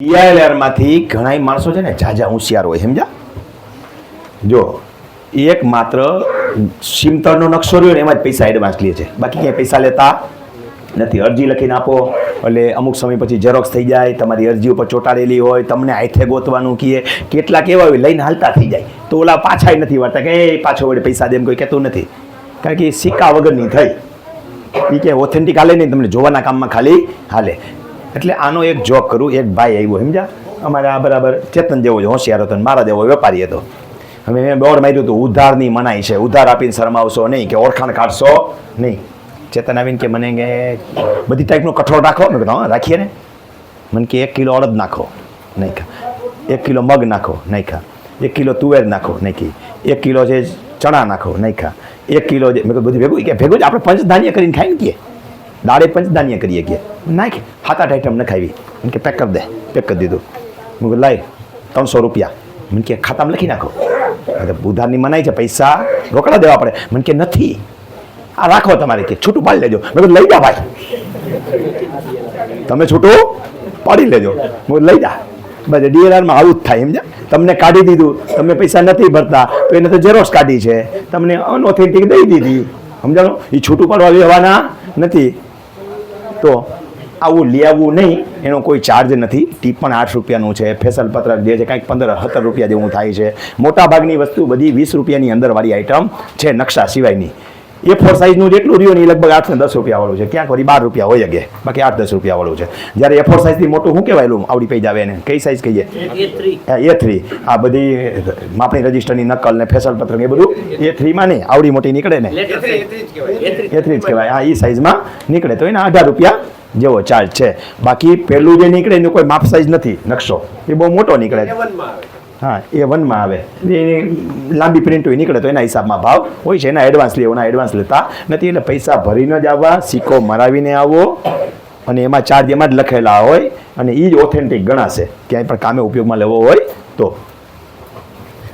ડીઆઈએલઆરમાંથી ઘણા માણસો છે ને ઝાઝા હોશિયાર હોય સમજ્યા. જો એક માત્ર સિમતળનો નકશો રહ્યો ને એમાં જ પૈસા એડવાન્સ લે છે, બાકી ક્યાંય પૈસા લેતા નથી. અરજી લખીને આપો એટલે અમુક સમય પછી ઝેરોક્સ થઈ જાય, તમારી અરજી ઉપર ચોંટાડેલી હોય, તમને હાથે ગોતવાનું કીએ, કેટલાક એવા હોય લઈને હાલતા થઈ જાય તો ઓલા પાછાય નથી વાળતા કે એ પાછો વડે પૈસા દે એમ કોઈ કહેતું નથી, કારણ કે સિક્કા વગરની થઈ એ કે ઓથેન્ટિક હાલે નહીં, તમને જોવાના કામમાં ખાલી હાલે. એટલે આનો એક જોક કરું. એક ભાઈ આવ્યો સમજ્યા, અમારે આ બરાબર ચેતન જેવો જ હોશિયાર હતો, મારા જેવો વેપારી હતો. હવે મેં બોર્ડ માર્યું હતું ઉધારની મનાઈ છે, ઉધાર આપીને શરમાવશો નહીં, કે ઓળખાણ કાઢશો નહીં. ચેતન આવીને કે મને કે બધી ટાઈપનો કઠોળ રાખો. મેં કીધું હા રાખીએ ને. મને કે 1 કિલો અડદ નાખો, નહીં ખા. 1 કિલો મગ નાખો, નહીં ખા. 1 કિલો તુવેર નાખો, નહીં ખી. 1 કિલો છે ચણા નાખો, નહીં ખા. 1 કિલો જે મેં કીધું બધું ભેગું, કે ભેગું જ આપણે પંચધાન્ય કરીને ખાઈને કીએ, દાળે પંચધાન્ય કરીએ કે નાખ 7-8 આઈટમ ન ખાવી. મને કે પેક કરી દે. પેક કરી દીધું. મેં કીધું લાય 300 રૂપિયા. મને કે ખાતામાં લખી નાખો. ઉધારની મનાઈ છે, પૈસા રોકડા દેવા પડે. મને કે નથી, આ રાખો તમારે, કે છૂટું પાડી લેજો. મેં કીધું લઈ જા ભાઈ, તમે છૂટું પાડી લેજો. હું લઈ જા. બસ ડીએલઆરમાં આવું જ થાય સમજ્યા. તમને કાઢી દીધું, તમે પૈસા નથી ભરતા તો એને તો ઝેરોક્સ કાઢી છે, તમને અનઓથેન્ટિક દઈ દીધી. સમજાણું? એ છૂટું પાડવા લેવાના નથી. તો આવું લેવું નહીં, એનો કોઈ ચાર્જ નથી. ટીપ પણ 8 રૂપિયાનું છે. ફેસલ પત્રક જે છે કાંઈક 15-17 રૂપિયા જેવું થાય છે. મોટાભાગની વસ્તુ બધી 20 રૂપિયાની અંદરવાળી આઈટમ છે, નકશા સિવાયની. A4 સાઇઝનું જેટલું રહ્યું ને એ લગભગ 8-10 રૂપિયાવાળું છે, ક્યાંક વળી 12 રૂપિયા હોય કે બાકી 8-10 રૂપિયાવાળું છે. જ્યારે A4 સાઇઝથી મોટું શું કહેવાયેલું આવડી પૈ આવે એને કઈ સાઇઝ કહીએ? A3. આ બધી માપણી રજિસ્ટરની નકલ ને ફેસલ પત્રક એ બધું A3માં નહીં, આવડી મોટી નીકળે ને A3 જ કહેવાય. હા, એ સાઇઝમાં નીકળે તો એના 18 રૂપિયા જેવો ચાર્જ છે. બાકી પહેલું જે નીકળે એનું કોઈ માપ સાઇઝ નથી, નકશો એ બહુ મોટો નીકળે. હા, A1માં આવે, એ લાંબી પ્રિન્ટ હોય નીકળે તો એના હિસાબમાં ભાવ હોય છે. એના એડવાન્સ લે, એના એડવાન્સ લેતા નથી. એટલે પૈસા ભરીને જ આવવા, સિક્કો મરાવીને આવો, અને એમાં ચાર્જ એમાં જ લખેલા હોય, અને એ જ ઓથેન્ટિક ગણાશે ક્યાંય પણ કામે ઉપયોગમાં લેવો હોય તો.